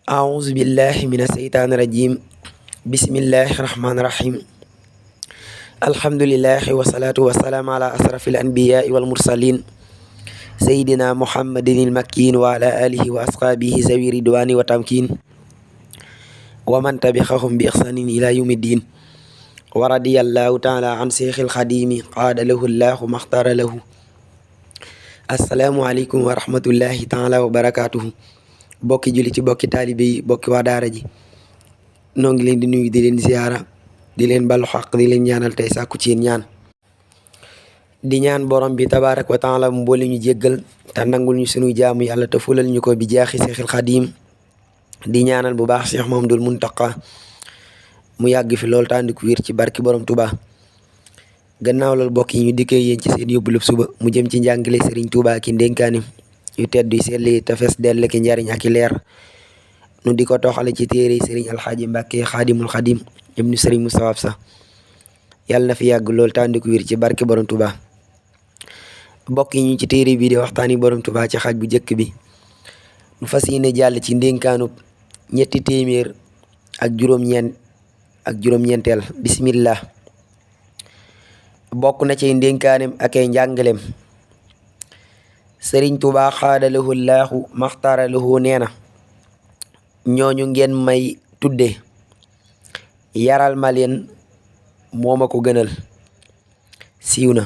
أعوذ بالله من الشيطان الرجيم بسم الله الرحمن الرحيم الحمد لله والصلاة والسلام على أشرف الأنبياء والمرسلين سيدنا محمد المكين وعلى آله وأصحابه ذوي الرضوان والتمكين ومن تبعهم بإحسان إلى يوم الدين ورضي الله تعالى عن شيخ الخديم قاد له الله ما اختار له. السلام عليكم ورحمة الله تعالى وبركاته. bokki julli ci bokki taalibe yi bokki waa daara ji noo ngi leen di nuyu di leen ziyaara di leen balu xaq di leen ñaanal tey sàkku ci yéen ñaan di ñaan borom bi tabaaraka wa taala mu boole ñu jéggal te nangul ñu sunuy jaamu yàlla te fulal ñu ko bi jaaxi Seexul Xadiim di ñaanal bu baax Cheikh Mamadul Muntaqa mu yàgg fi loolu tànd ku wér ci barki borom Touba. gannaaw loolu bokk yi ñu dikkee yéen ci seen yóbbulub suba mu jëm ci njàngale Serigne Touba ki ndénkaani yu tedd yu sell te fes dell ki njariñ ak i leer nu di ko toxale ci téere Serigne Alxaaji Mbàkke Xaadimul Xadim ibnu Serigne Moustapha Absa yàlla na fi yàgg loolu tànd ku wér ci barki borom Touba. bokk yi ñu ci téere bii di waxtaani borom Touba ci xaaj bu njëkk bi nu fas yéene jàll ci ndénkaanub ñetti téeméer ak juróom-ñeenteel bismillah. bokk na ci ndénkaanem ak ay njàngaleem Sëriñ Tuubaa xaadalahu laahu maxtaaralahu nee na ñooñu ngeen may tudde yaral ma leen moo ma ko gënal siiw na.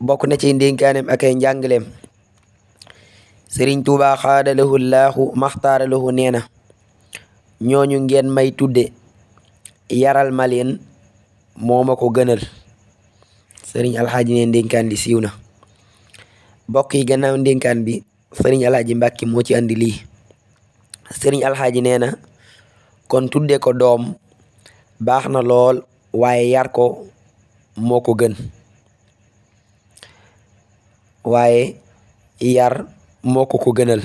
bokk na ci ndénkaanem ak ay njàngaleem Sëriñ Tuubaa xaadalahu laahu maxtaaralahu nee na ñooñu ngeen may tudde yaral ma leen moo ma ko gënal. Sëriñ Alxaaji ne ndénkaan li siiw na. bokk yi gannaaw ndénkaan bi Sëriñ Alxaaji Mbàkke moo ci andi lii. Sëriñ Alxaaji nee na kon tudde ko doom baax na lool waaye yar ko moo ko gën. waaye yar moo ko gënal.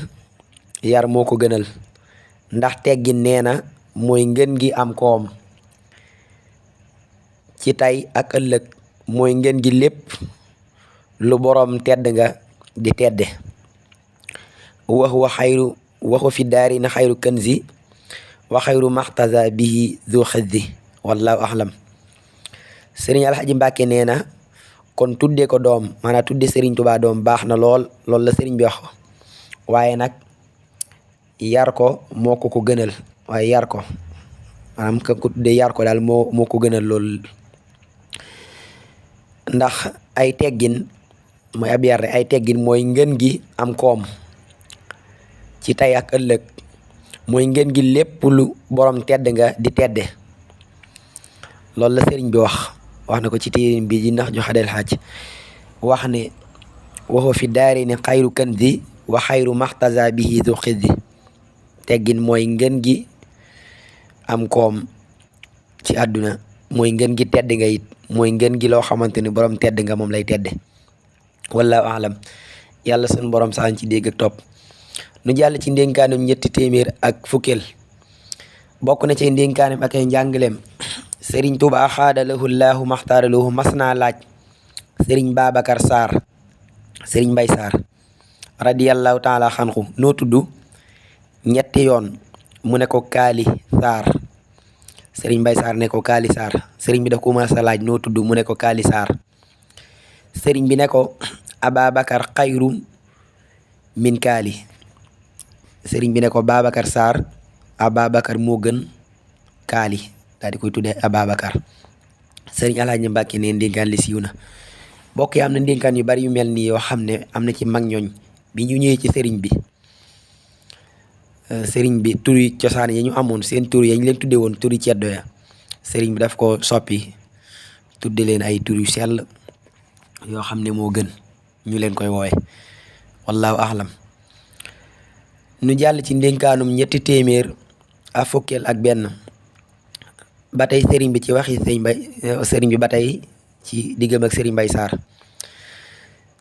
yar moo ko gënal ndax teggin nee na mooy ngën gi am koom ci tey ak ëllëg mooy ngeen gi lépp lu boroom tedd nga di tedde waxu fi daari na xayru kanzi wa xayru maxtaza bihi zu xëzzi wallahu axlam. Sëriñ Alxaaji Mbàkke nee na kon tudde ko doom maanaam tudde Sëriñ Tuubaa doom baax na lool loolu la sëriñ bi wax waaye nag yar ko moo ko gënal. waaye yar ko maanaam ka ko tudde yar ko daal moo ko gënal lool ndax ay teggin mooy ab yar ay teggin mooy ngën gi am koom ci tey ak ëllëg mooy ngën gi lépp lu borom tedd nga di tedde loolu la sëriñ bi wax na ko ci téerin bi di ndax joxadel xaaj wax ne waxu fi daari ne xayru kanzi wa xayru maxtaza bihi du xizzi teggin mooy ngën gi am koom ci àdduna mooy ngën gi tedd nga it mooy ngën gi loo xamante ni borom tedd nga moom lay tedde wallaahu alam. yàlla sunu borom sax ci dégg ak topp. nu jàll ci ndénkaanam ñetti téeméer ak fukkeel bokk na ci ndénkaanam ak ay njàngaleem Sëriñ Tuubaa xaadalahu laahu maxtaaralahu mas naa laaj Sëriñ Babacar Sarr Sëriñ Mbay Sarr radiyallahu taala xanhu noo tudd ñetti yoon mu ne ko Kaali Sarr. Sëriñ Mbay Sarr ne ko Kaali Sarr. sëriñ bi daf ko mas a laaj noo tudd mu ne ko Kaali Sarr. sëriñ bi ne ko Ababacar xayru min Kaali. sëriñ bi ne ko Babacar Sarr Ababacar moo gën Kaali daal di koy tuddee Ababacar. Sëriñ Alxaaji Mbàkke ne ndénkaan li siiw na. bokk yi am na ndénkaan yu bari yu mel nii yoo xam ne am na ci mag ñooñ bi ñu ñëwee ci sëriñ bi turi cosaan ya ñu amoon seen tur yañ leen tudde woon turi ceddo ya sëriñ bi daf ko soppi tudde leen ay tur yu sell yoo xam ne moo gën ñu leen koy woowe wallahu axlam. nu jàll ci ndénkaanum ñetti téeméer ak fukkeel ak benn ba tey sëriñ bi ci waxi sëriñ bi ba tey ci diggam ak Sëriñ Mbay Sarr.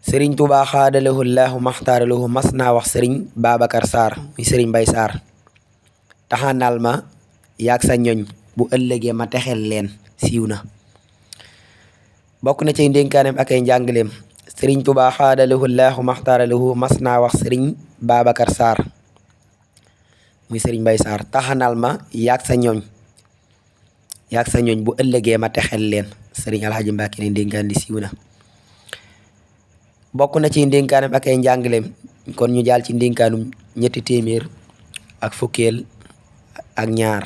Sëriñ Tuubaa xaadalahu laahu maxtaaralahu mas naa wax Sëriñ Babacar Sarr muy Sëriñ Mbay Sarr taxanal ma yaag sa ñoñ bu ëllëgee ma texel leen siiw na. bokk na ci ndénkaanem ak ay njàngaleem Sëriñ Tuubaa xaadalahu laahu maxtaaralahu mas naa wax Sëriñ Babacar Sarr muy sëriñ Mbay Sarr taxanal ma yaag sa ñooñ bu ëllëgee ma texel leen sëriñ Alxaaji Mbàkke ne ndénkaan li siiw na. bokk na ci ndénkaanam ak ay njàngaleem kon ñu jàll ci ndénkaanum ñetti téeméer ak fukkeel ak ñaar.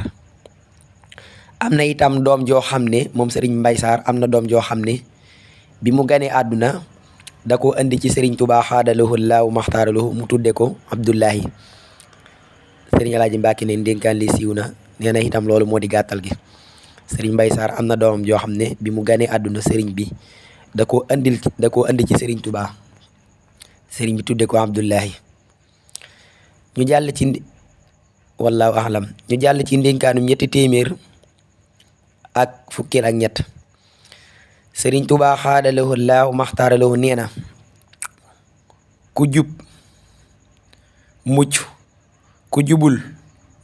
am na itam doom joo xam ne moom sëriñ Mbay Sarr am na doom joo xam ne bi mu ganee àdduna da ko indi ci sëriñ Tuubaa xaadalahu laahu maxtaaralahu mu tudde ko Abdullahi. sëriñ Alaaji Mbàkke ne ndénkaan li siiw na nee na itam loolu moo di gàttal gi. sëriñ Mbay Sarr am na doomam joo xam ne bi mu ganee àdduna sëriñ bi da koo indi ci sëriñ Tuubaa sëriñ bi tudde ko Abdullahi. ñu jàll ci wallaahu ahlam ñu jàll ci ndénkaanum ñetti téeméer ak fukkeel ak ñett. sëriñ Tuubaa xaadalahu laahu maxtaaralahu nee na ku jub mucc ku jubul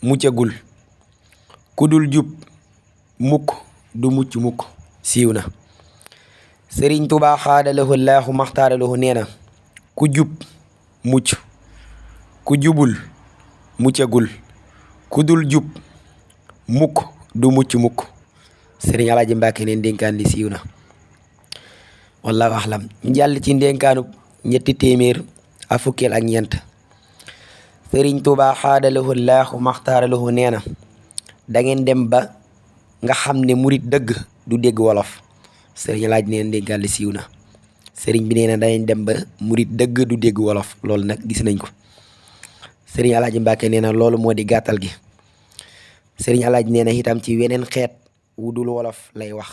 muccagul ku dul jub mukk du mucc mukk siiw na. sëriñ Tuubaa xaadalahu laahu maxtaaralahu nee na ku jub mucc ku jubul muccagul ku dul jub mukk du mucc mukk sëriñ Alaaji Mbàkke ne ndénkaan li siiw na wallaahu axlam. ñu jàll ci ndénkaanu ñetti téeméer ak fukkeel ak ñeent. sëriñ Tuubaa xaadalahu laahu maxtaaralahu nee na da ngeen dem ba nga xam ne murit dëgg du dégg wolof sëriñ Alaaji nee ndénkaan li siiw na. sëriñ bi nee na danañ dem ba murit dëgg du dégg wolof loolu nag gis nañ ko. sëriñ Alaaji Mbàkke nee na loolu moo di gàttal gi. sëriñ Alaaji nee na itam ci weneen xeet wu dul wolof lay wax